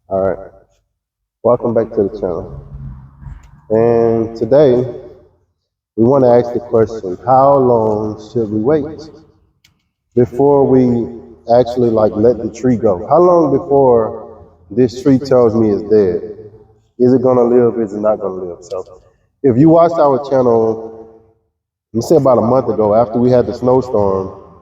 All right, welcome back to the channel. And today we want to ask the question, how long should we wait before we actually let the tree go? How long before this tree tells me it's dead? Is it gonna live? Is it not gonna live? So if you watched our channel, let me say about a month ago after we had the snowstorm,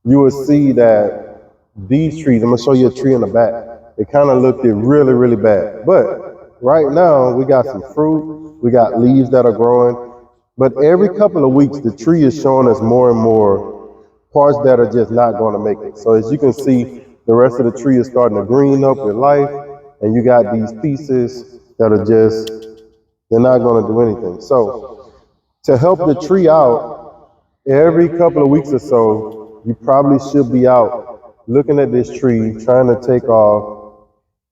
you would see that these trees, I'm gonna show you a tree in the back, it kind of looked really, really bad. But right now we got some fruit, we got leaves that are growing, but every couple of weeks the tree is showing us more and more parts that are just not gonna make it. So as you can see, the rest of the tree is starting to green up with life, and you got these pieces that are just, they're not gonna do anything. So to help the tree out, every couple of weeks or so, you probably should be out looking at this tree, trying to take off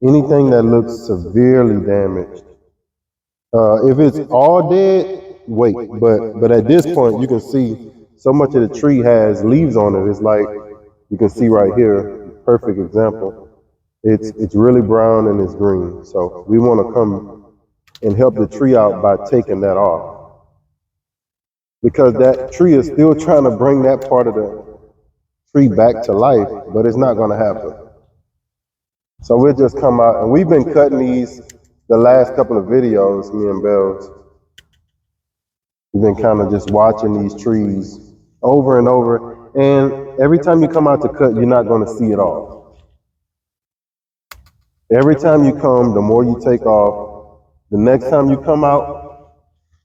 anything that looks severely damaged. If it's all dead, wait. But at this point, you can see so much of the tree has leaves on it. It's like you can see right here, perfect example. It's really brown and it's green. So we want to come and help the tree out by taking that off, because that tree is still trying to bring that part of the tree back to life, but it's not going to happen. So we'll just come out, and we've been cutting these the last couple of videos, me and Bells. We've been kind of just watching these trees over and over, and every time you come out to cut, you're not going to see it all. Every time you come, the more you take off, the next time you come out,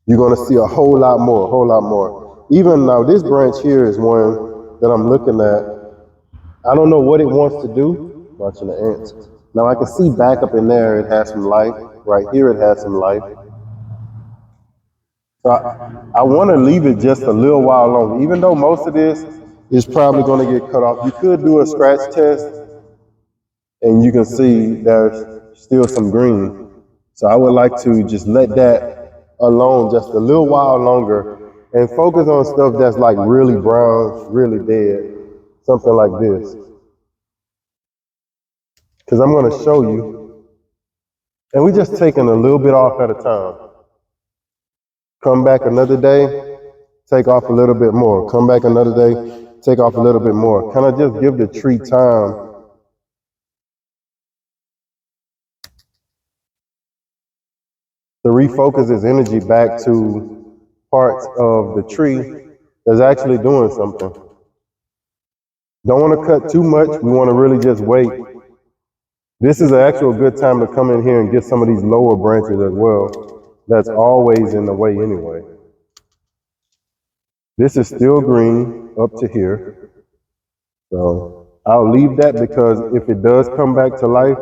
you're going to see a whole lot more, a whole lot more. Even now, this branch here is one that I'm looking at. I don't know what it wants to do. Watching the ants. Now I can see back up in there, it has some life. Right here, it has some life. So I want to leave it just a little while longer, even though most of this is probably going to get cut off. You could do a scratch test, and you can see there's still some green. So I would like to just let that alone just a little while longer and focus on stuff that's like really brown, really dead, something like this. Because I'm going to show you, and we're just taking a little bit off at a time. Come back another day, take off a little bit more. Come back another day, take off a little bit more. Kind of just give the tree time to refocus its energy back to parts of the tree that's actually doing something. Don't want to cut too much. We want to really just wait. This is an actual good time to come in here and get some of these lower branches as well. That's always in the way anyway. This is still green up to here. So I'll leave that, because if it does come back to life,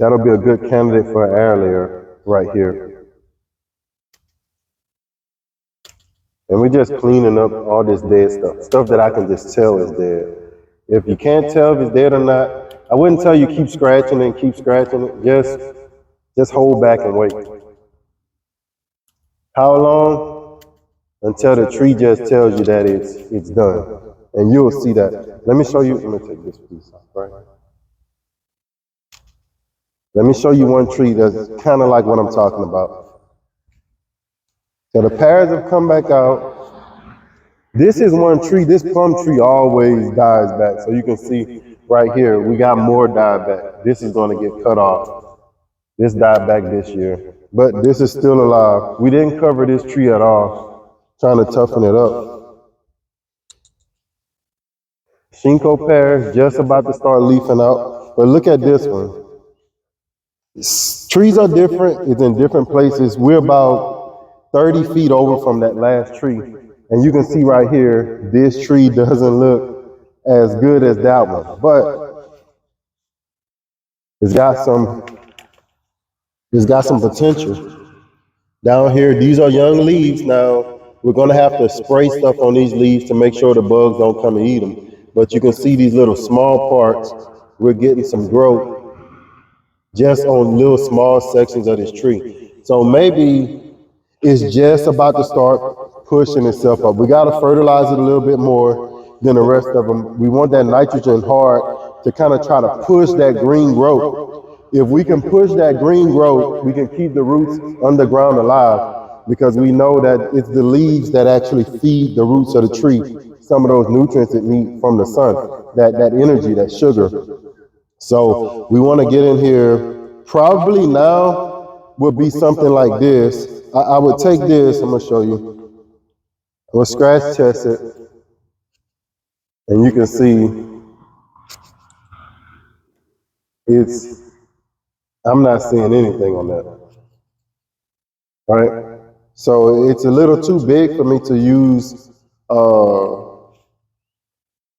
that'll be a good candidate for an air layer right here. And we're just cleaning up all this dead stuff that I can just tell is dead. If you can't tell if it's dead or not, I wouldn't tell you keep scratching and keep scratching it. Just hold back and wait. How long? Until the tree just tells you that it's done. And you'll see that. Let me show you. Let me take this piece off, right? Let me show you one tree that's kind of like what I'm talking about. So the pears have come back out. This is one tree. This plum tree always dies back. So you can see right here, we got more dieback. This is going to get cut off. This died back this year. But this is still alive. We didn't cover this tree at all, trying to toughen it up. Shinko pear just about to start leafing out. But look at this one. Trees are different. It's in different places. We're about 30 feet over from that last tree. And you can see right here, this tree doesn't look as good as that one. But it's got some potential. Down here, these are young leaves. Now, we're going to have to spray stuff on these leaves to make sure the bugs don't come and eat them. But you can see these little small parts. We're getting some growth just on little small sections of this tree. So maybe it's just about to start pushing itself up. We got to fertilize it a little bit more than the rest of them. We want that nitrogen hard to kind of try to push that green growth. If we can push that green growth, we can keep the roots underground alive, because we know that it's the leaves that actually feed the roots of the tree some of those nutrients it needs from the sun, that energy, that sugar. So we want to get in here. Probably now would be something like this. I would take this. I'm gonna show you. We'll scratch test it, and you can see it's. I'm not seeing anything on that. All right. So it's a little too big for me to use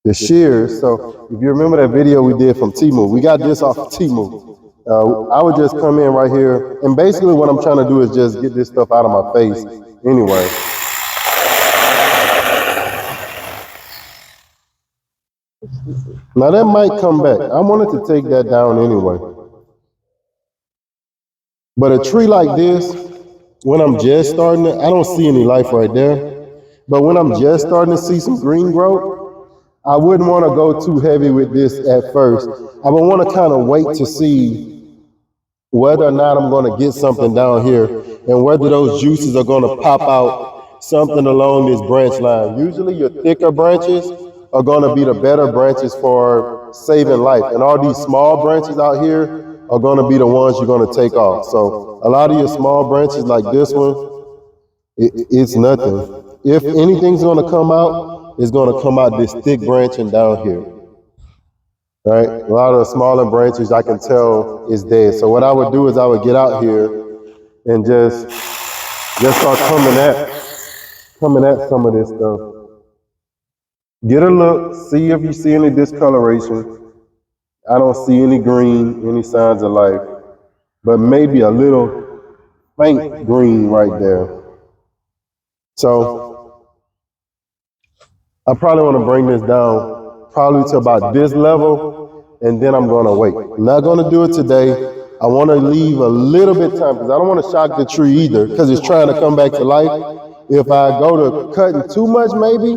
the shears. So if you remember that video we did from Temu, we got this off of Temu. I would just come in right here, and basically what I'm trying to do is just get this stuff out of my face anyway. Now that might come back. I wanted to take that down anyway. But a tree like this, when I'm just starting it, I don't see any life right there. But when I'm just starting to see some green growth, I wouldn't want to go too heavy with this at first. I would want to kind of wait to see whether or not I'm going to get something down here, and whether those juices are going to pop out something along this branch line. Usually your thicker branches are going to be the better branches for saving life. And all these small branches out here are going to be the ones you're going to take off. So a lot of your small branches like this one, it's nothing. If anything's going to come out, it's going to come out this thick branching down here. Right? A lot of the smaller branches I can tell is dead. So what I would do is I would get out here and just start coming at some of this stuff. Get a look, see if you see any discoloration. I don't see any green, any signs of life, but maybe a little faint green right there. So I probably want to bring this down probably to about this level, and then I'm going to wait. I'm not going to do it today. I want to leave a little bit of time, because I don't want to shock the tree either, because it's trying to come back to life. If I go to cutting too much, maybe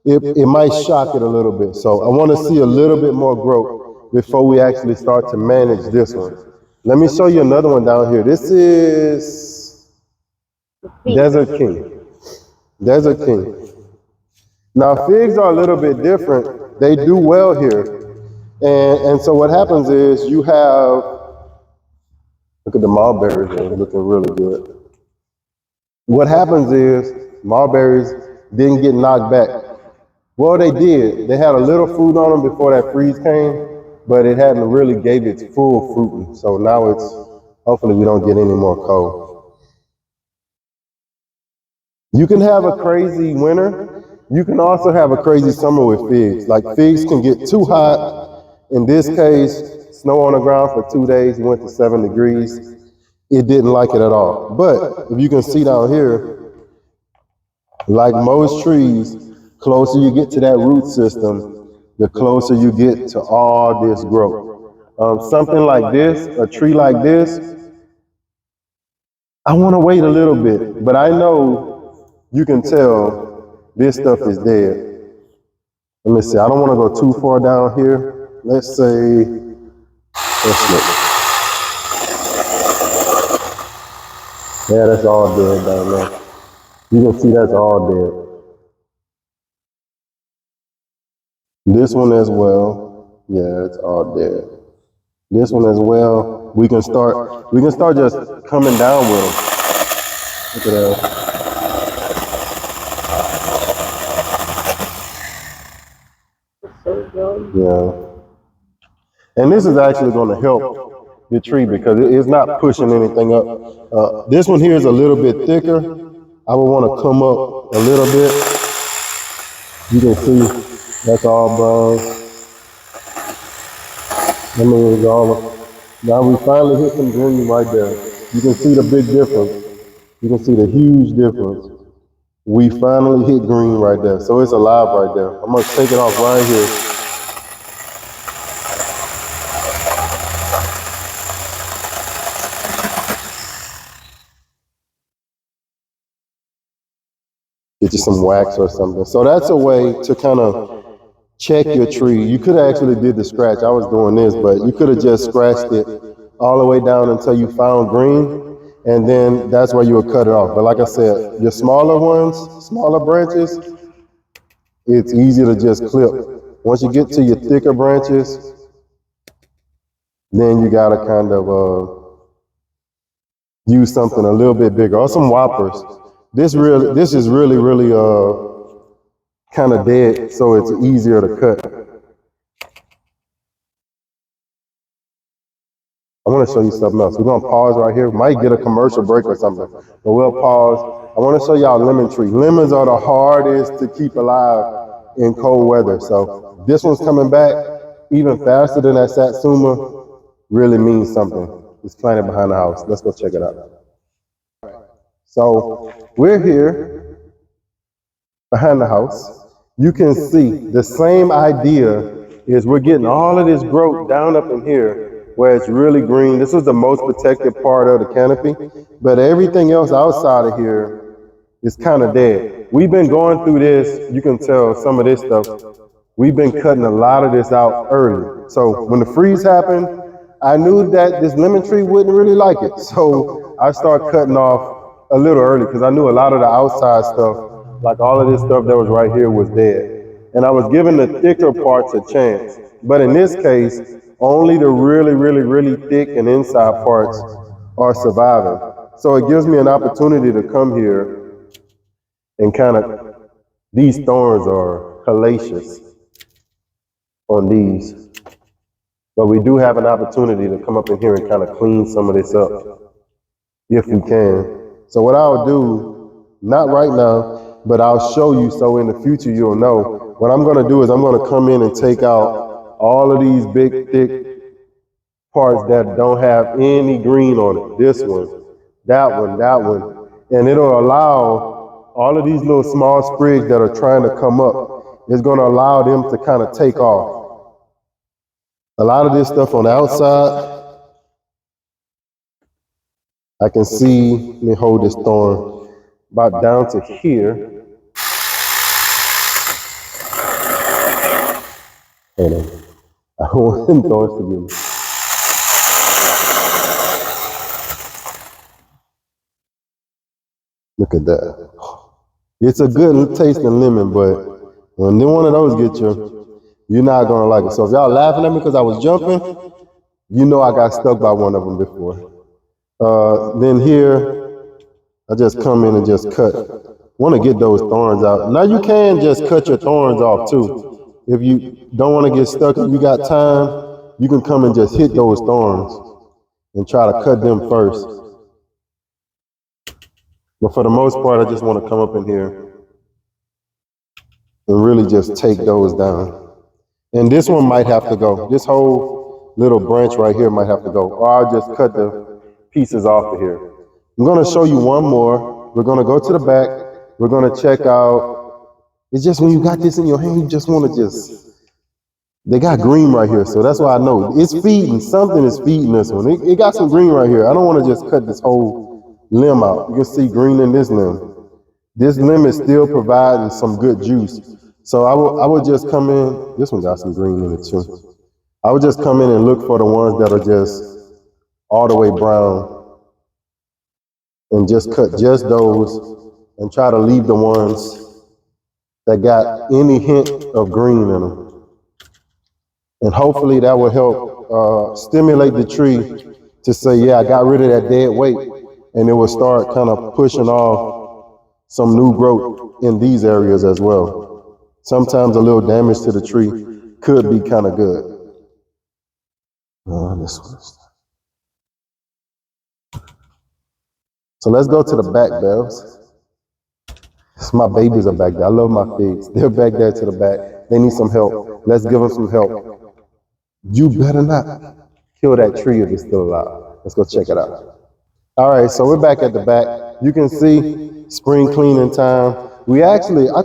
it might shock it a little bit. So I want to see a little bit more growth before we actually start to manage this one. Let me show you another one down here. This is Desert King. Desert King. Now figs are a little bit different. They do well here. And so what happens is you have, look at the mulberries, they're looking really good. What happens is mulberries didn't get knocked back. Well, they did. They had a little fruit on them before that freeze came, but it hadn't really gave its full fruiting. So now it's, hopefully we don't get any more cold. You can have a crazy winter. You can also have a crazy summer with figs. Like figs can get too hot. In this case, snow on the ground for 2 days, it went to 7 degrees. It didn't like it at all. But if you can see down here, like most trees, closer you get to that root system, the closer you get to all this growth. Something like this, a tree like this, I want to wait a little bit, but I know you can tell this stuff is dead. Let me see, I don't want to go too far down here. Let's say, let's look. Yeah, that's all dead down there. You can see that's all dead. This one as well. Yeah, it's all dead. This one as well. We can start just coming down with them. Look at that. Yeah. And this is actually going to help the tree, because it's not pushing anything up. This one here is a little bit thicker. I would want to come up a little bit. You can see that's all brown. I mean, it's all, now we finally hit some green right there. You can see the big difference. You can see the huge difference. We finally hit green right there. So it's alive right there. I'm going to take it off right here. Get you some wax or something. So that's a way to kind of check your tree. You could have actually did the scratch. I was doing this, but you could have just scratched it all the way down until you found green, and then that's where you would cut it off. But like I said, your smaller ones, smaller branches, it's easy to just clip. Once you get to your thicker branches, then you gotta kind of use something a little bit bigger, or some whoppers. This is really kind of dead, so it's easier to cut. I want to show you something else. We're gonna pause right here. Might get a commercial break or something, but we'll pause. I want to show y'all lemon tree. Lemons are the hardest to keep alive in cold weather. So this one's coming back even faster than that Satsuma. Really means something. It's planted behind the house. Let's go check it out. So we're here behind the house. You can see the same idea is we're getting all of this growth down up in here where it's really green. This is the most protected part of the canopy, but everything else outside of here is kind of dead. We've been going through this. You can tell some of this stuff. We've been cutting a lot of this out early. So when the freeze happened, I knew that this lemon tree wouldn't really like it. So I started cutting off a little early because I knew a lot of the outside stuff, like all of this stuff that was right here, was dead. And I was giving the thicker parts a chance. But in this case, only the really thick and inside parts are surviving. So it gives me an opportunity to come here and kind of, these thorns are hellacious on these. But we do have an opportunity to come up in here and kind of clean some of this up, if we can. So what I'll do, not right now, but I'll show you so in the future you'll know. What I'm gonna do is I'm gonna come in and take out all of these big, thick parts that don't have any green on it. This one, that one, that one. And it'll allow all of these little small sprigs that are trying to come up, it's gonna allow them to kind of take off. A lot of this stuff on the outside, I can see, let me hold this thorn about down to here. Hold on. I don't want them thorns to get me. Look at that. It's a good tasting lemon, but when one of those get you, you're not gonna like it. So if y'all laughing at me because I was jumping, you know I got stuck by one of them before. Then here, I just come in and just cut. Want to get those thorns out. Now you can just cut your thorns off too. If you don't want to get stuck, if you got time, you can come and just hit those thorns and try to cut them first. But for the most part, I just want to come up in here and really just take those down. And this one might have to go. This whole little branch right here might have to go. Or I'll just cut the pieces off of here. I'm going to show you one more. We're going to go to the back. We're going to check out. It's just when you got this in your hand, you just want to they got green right here. So that's why I know it's feeding. Something is feeding this one. It got some green right here. I don't want to just cut this whole limb out. You can see green in this limb. This limb is still providing some good juice. So I would just come in. This one got some green in it too. I would just come in and look for the ones that are just all the way brown and just cut just those and try to leave the ones that got any hint of green in them. And hopefully that will help stimulate the tree to say, yeah, I got rid of that dead weight, and it will start kind of pushing off some new growth in these areas as well. Sometimes a little damage to the tree could be kind of good. This one. So let's go to the back, Bells. My babies are back there. I love my figs. They're back there to the back. They need some help. Let's give them some help. You better not kill that tree if it's still alive. Let's go check it out. All right, so we're back at the back. You can see spring cleaning time. I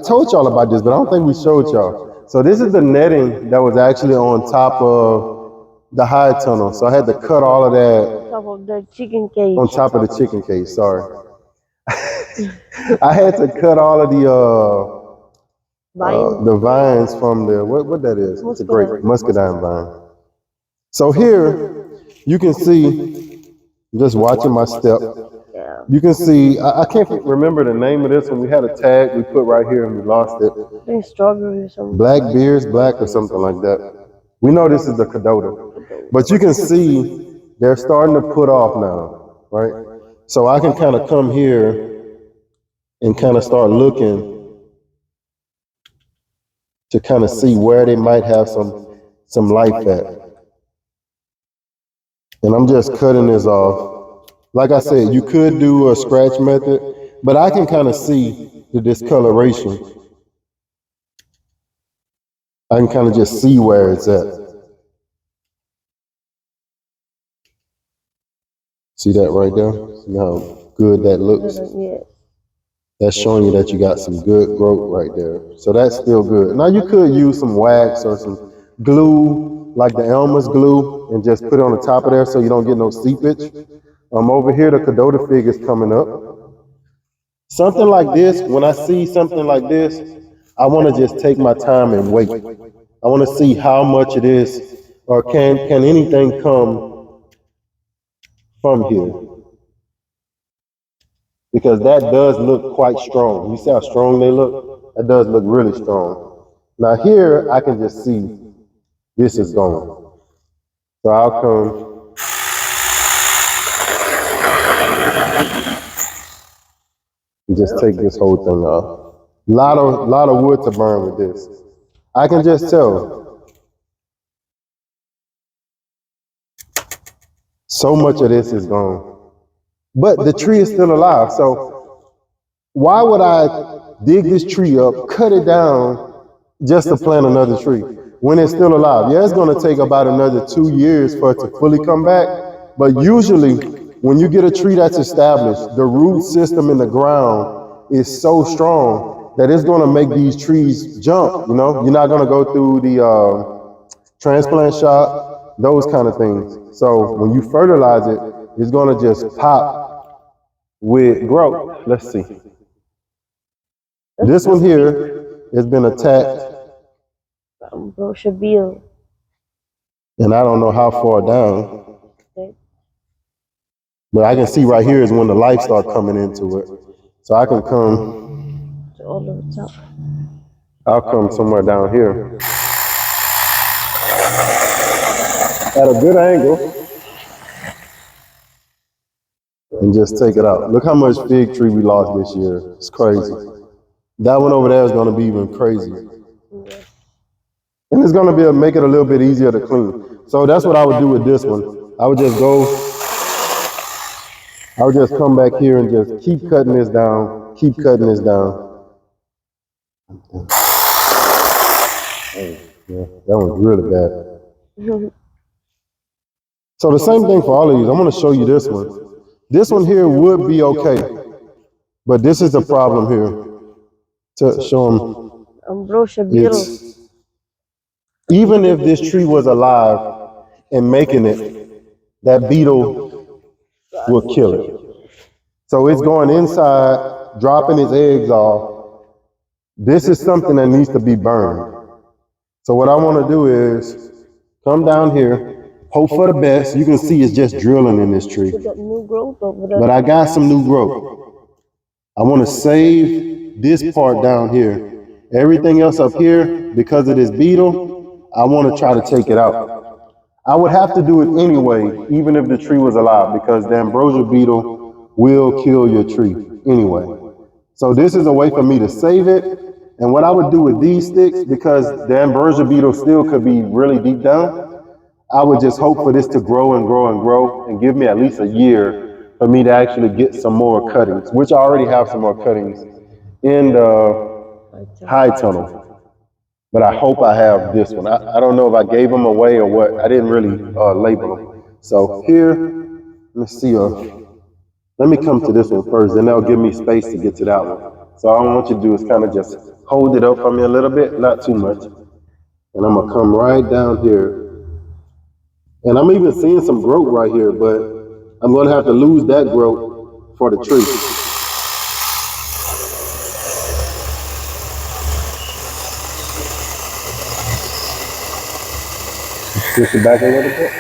told y'all about this, but I don't think we showed y'all. So this is the netting that was actually on top of the high tunnel. So I had to cut all of that. On top of the chicken cage. On top of the chicken cage, sorry. I had to cut all of the vines from the, what that is? It's a great muscadine vine. So here, you can see, just watching my step, Yeah. you can see, I can't remember the name of this one. We had a tag we put right here and we lost it. I think strawberry or something. Black beers, black or something like that. We know this is the Cadota. But you can see they're starting to put off now, right? So I can kind of come here and kind of start looking to kind of see where they might have some life at. And I'm just cutting this off. Like I said, you could do a scratch method, but I can kind of see the discoloration. I can kind of just see where it's at. See that right there? See how good that looks? Yeah. That's showing you that you got some good growth right there. So that's still good. Now you could use some wax or some glue, like the Elmer's glue, and just put it on the top of there so you don't get no seepage. Over here, the Cadota fig is coming up. Something like this, when I see something like this, I want to just take my time and wait. I want to see how much it is, or can anything come from here? Because that does look quite strong. You see how strong they look? That does look really strong. Now here, I can just see this is going. So I'll come and just take this whole thing off. Lot of wood to burn with this. I can just tell so much of this is gone. But the tree is still alive. So why would I dig this tree up, cut it down just to plant another tree when it's still alive? Yeah, it's going to take about another 2 years for it to fully come back. But usually when you get a tree that's established, the root system in the ground is so strong that it's going to make these trees jump. You know, you're not going to go through the transplant shop, those kind of things. So when you fertilize it, it's going to just pop with growth. Let's see. This one here has been attacked, Beetle. and I don't know how far down, but I can see right here is when the life start coming into it. So I can come all over the top. I'll come somewhere down here at a good angle and just take it out. Look how much fig tree we lost this year. It's crazy. That one over there is going to be even crazier. And it's going to be make it a little bit easier to clean. So that's what I would do with this one. I would just come back here and just keep cutting this down, keep cutting this down. Yeah, that one's really bad. So the same thing for all of these. I'm going to show you this one. This one here would be okay, but this is the problem here. To show them, even if this tree was alive and making it, that beetle will kill it. So it's going inside, dropping its eggs off. This is something that needs to be burned. So what I want to do is come down here, hope for the best. You can see it's just drilling in this tree. But I got some new growth. I want to save this part down here. Everything else up here, because of this beetle, I want to try to take it out. I would have to do it anyway, even if the tree was alive, because the ambrosia beetle will kill your tree anyway. So this is a way for me to save it. And what I would do with these sticks, because the ambrosia beetle still could be really deep down, I would just hope for this to grow and grow and grow and give me at least a year for me to actually get some more cuttings, which I already have some more cuttings in the high tunnel. But I hope I have this one. I don't know if I gave them away or what. I didn't really label them. So here, let's see. Let me come to this one first, and that'll give me space to get to that one. So all I want you to do is kind of just hold it up for me a little bit, not too much. And I'm going to come right down here. And I'm even seeing some growth right here, but I'm going to have to lose that growth for the tree. Push it back a little bit.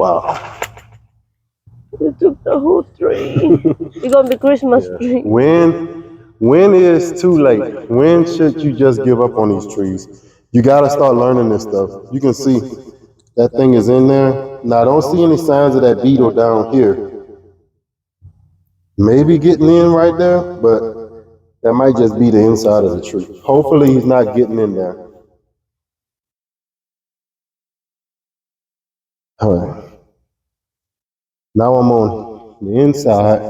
Wow. You took the whole tree. It's gonna be Christmas tree. When is too late? When should you just give up on these trees? You got to start learning this stuff. You can see that thing is in there. Now, I don't see any signs of that beetle down here. Maybe getting in right there, but that might just be the inside of the tree. Hopefully, he's not getting in there. All right. Now I'm on the inside.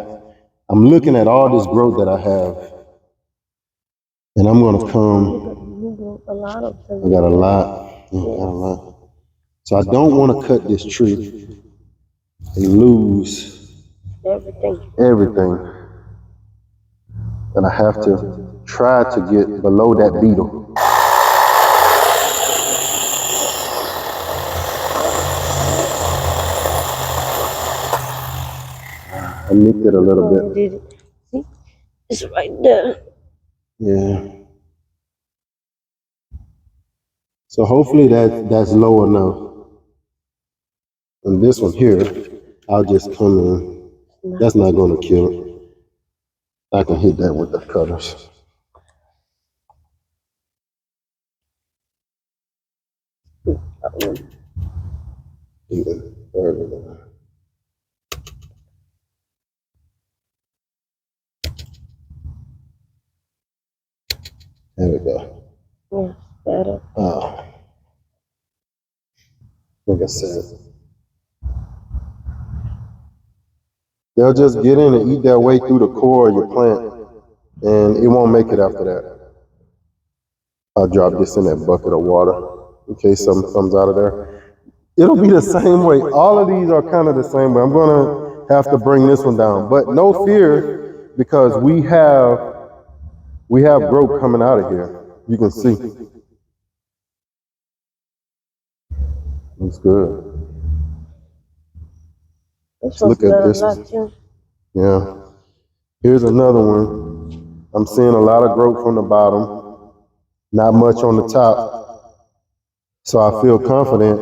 I'm looking at all this growth that I have. And I'm gonna come. A lot of them. I got a lot. Yeah, I got a lot. So I don't want to cut this tree and lose everything. And I have to try to get below that beetle. I nicked it a little bit. See? It's right there. Yeah. So hopefully that's low enough. And this one here, I'll just come in. That's not going to kill it. I can hit that with the cutters. Even further than that. There we go. Yeah, better. Like I said, they'll just get in and eat their way through the core of your plant, and it won't make it after that. I'll drop this in that bucket of water in case something comes out of there. It'll be the same way. All of these are kind of the same way. I'm gonna have to bring this one down, but no fear because we have growth coming out of here. You can see. Looks good. Let's look at this one. Yeah. Here's another one. I'm seeing a lot of growth from the bottom, not much on the top. So I feel confident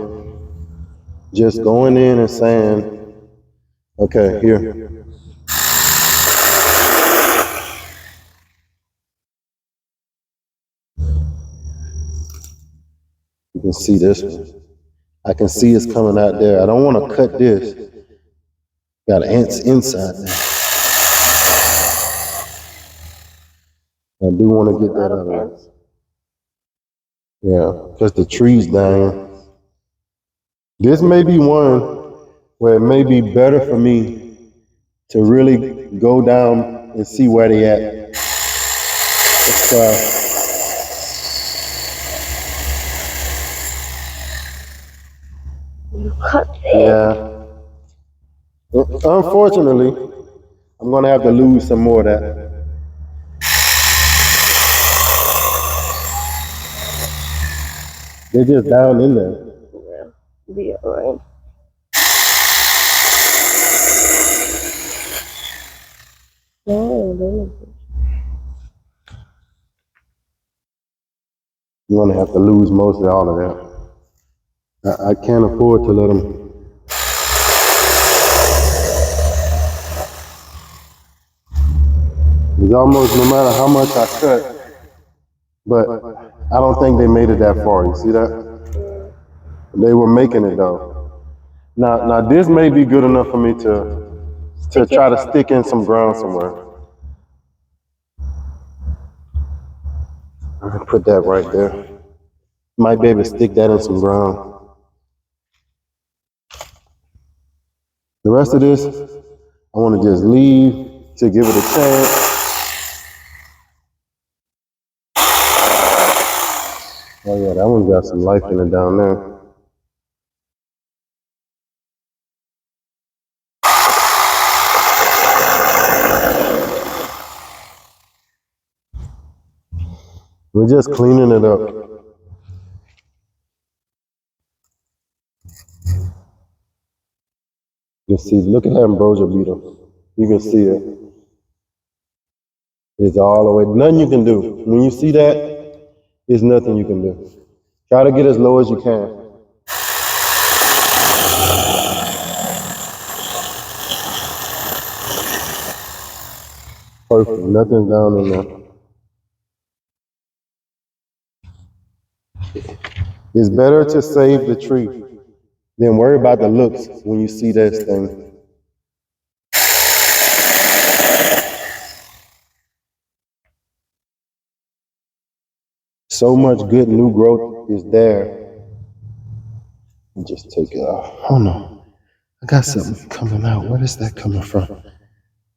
just going in and saying, okay, here. You can see this one. I can see it's coming out there. I don't want to cut this. Got ants inside there. I do want to get that out of there. Yeah, because the tree's dying. This may be one where it may be better for me to really go down and see where they at. Let's try. Yeah. Unfortunately, I'm going to have to lose some more of that. They're just down in there. Yeah, be alright. No. I'm going to have to lose mostly all of that. I can't afford to let them. It's almost no matter how much I cut, but I don't think they made it that far. You see that? They were making it though. Now this may be good enough for me to try to stick in some ground somewhere. I'm gonna put that right there. Might be able to stick that in some ground. The rest of this, I want to just leave to give it a chance. Oh yeah, that one's got some life in it down there. We're just cleaning it up. You can see, look at that ambrosia beetle. You can see it. It's all the way, nothing you can do. When you see that, there's nothing you can do. Try to get as low as you can. Perfect. Nothing's down in there. It's better to save the tree than worry about the looks when you see this thing. So much good new growth is there. Just take it off. Oh no. I got something coming out. Where is that coming from?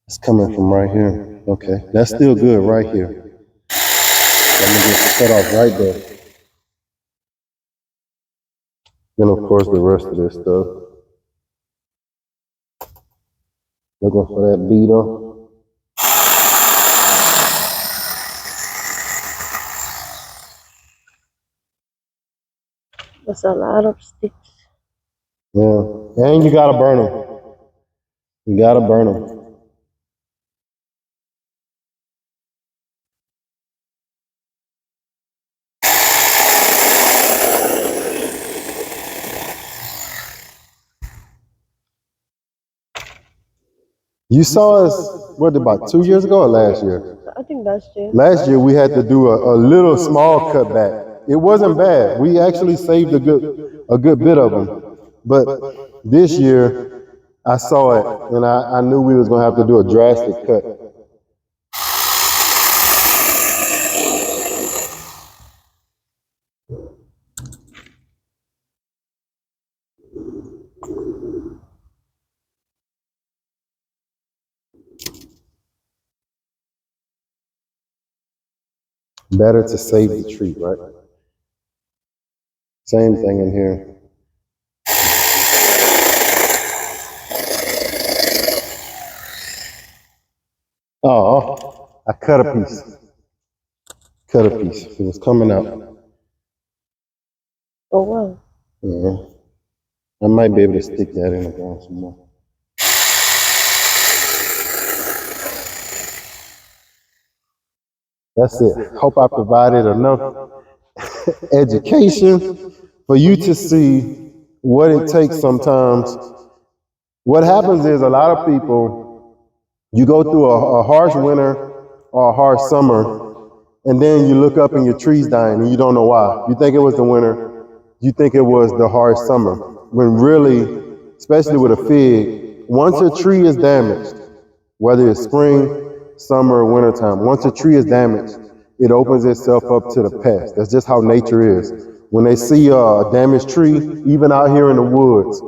It's coming from right here. Okay. That's still good right here. I'm gonna just cut off right there. Then of course the rest of this stuff. Looking for that beetle. There's a lot of sticks. Yeah. And you gotta burn them. You gotta burn them. You saw us, what, about 2 years ago or last year? I think last year. Last year we had to do a little small cutback. It wasn't bad. We actually saved a good bit of them. But this year I saw it and I knew we was gonna have to do a drastic cut. Better to save the tree, right? Same thing in here. Oh, I cut a piece. Cut a piece. It was coming out. Oh wow. Yeah. I might be able to stick that in the ground some more. That's it. Hope I provided enough education for you to see what it takes sometimes. What happens is a lot of people, you go through a harsh winter or a harsh summer, and then you look up and your tree's dying and you don't know why. You think it was the winter, you think it was the harsh summer, when really, especially with a fig, once a tree is damaged, whether it's spring, summer, or wintertime, once a tree is damaged, it opens itself up to the pest. That's just how nature is. When they see a damaged tree, even out here in the woods,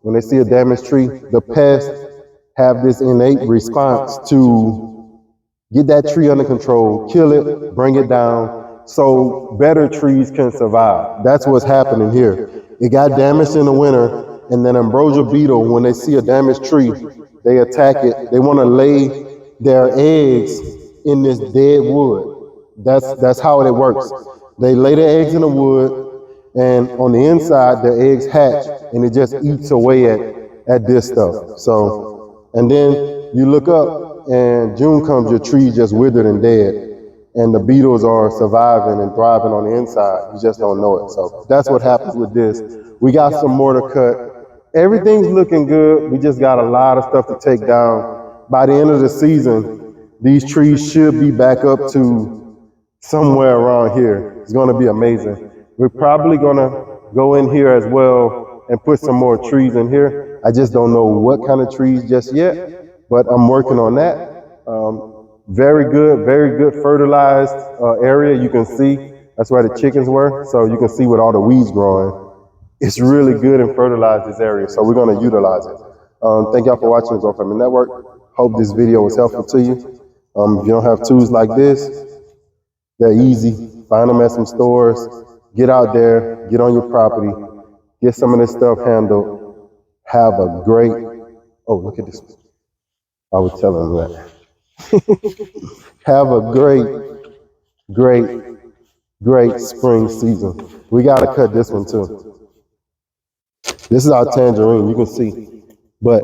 when they see a damaged tree, the pests have this innate response to get that tree under control, kill it, bring it down, so better trees can survive. That's what's happening here. It got damaged in the winter, and then ambrosia beetle, when they see a damaged tree, they attack it. They want to lay their eggs in this dead wood. That's how it works. They lay their eggs in the wood, and on the inside, the eggs hatch, and it just eats away at this stuff. So, and then you look up, and June comes, your tree just withered and dead, and the beetles are surviving and thriving on the inside. You just don't know it. So that's what happens with this. We got some more to cut. Everything's looking good. We just got a lot of stuff to take down. By the end of the season, these trees should be back up to somewhere around here. It's going to be amazing. We're probably going to go in here as well and put some more trees in here. I just don't know what kind of trees just yet, but I'm working on that. Very good fertilized area. You can see that's where the chickens were, so you can see with all the weeds growing. It's really good and fertilized this area, so we're going to utilize it. Thank y'all for watching the Grow Family Network. Hope this video was helpful to you. If you don't have tools like this, they're easy. Find them at some stores. Get out there, get on your property, get some of this stuff handled. Have a great, oh, look at this. I was telling them that. Have a great spring season. We got to cut this one too. This is our tangerine, you can see. But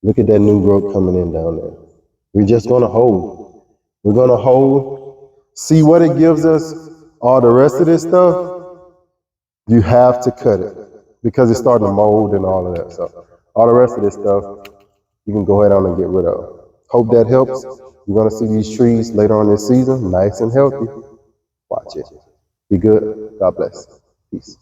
look at that new growth coming in down there. We're just going to hold. We're going to hold, see what it gives us. All the rest of this stuff, you have to cut it because it's starting to mold and all of that. So all the rest of this stuff, you can go ahead on and get rid of. Hope that helps. You're gonna see these trees later on this season, nice and healthy. Watch it. Be good. God bless. Peace.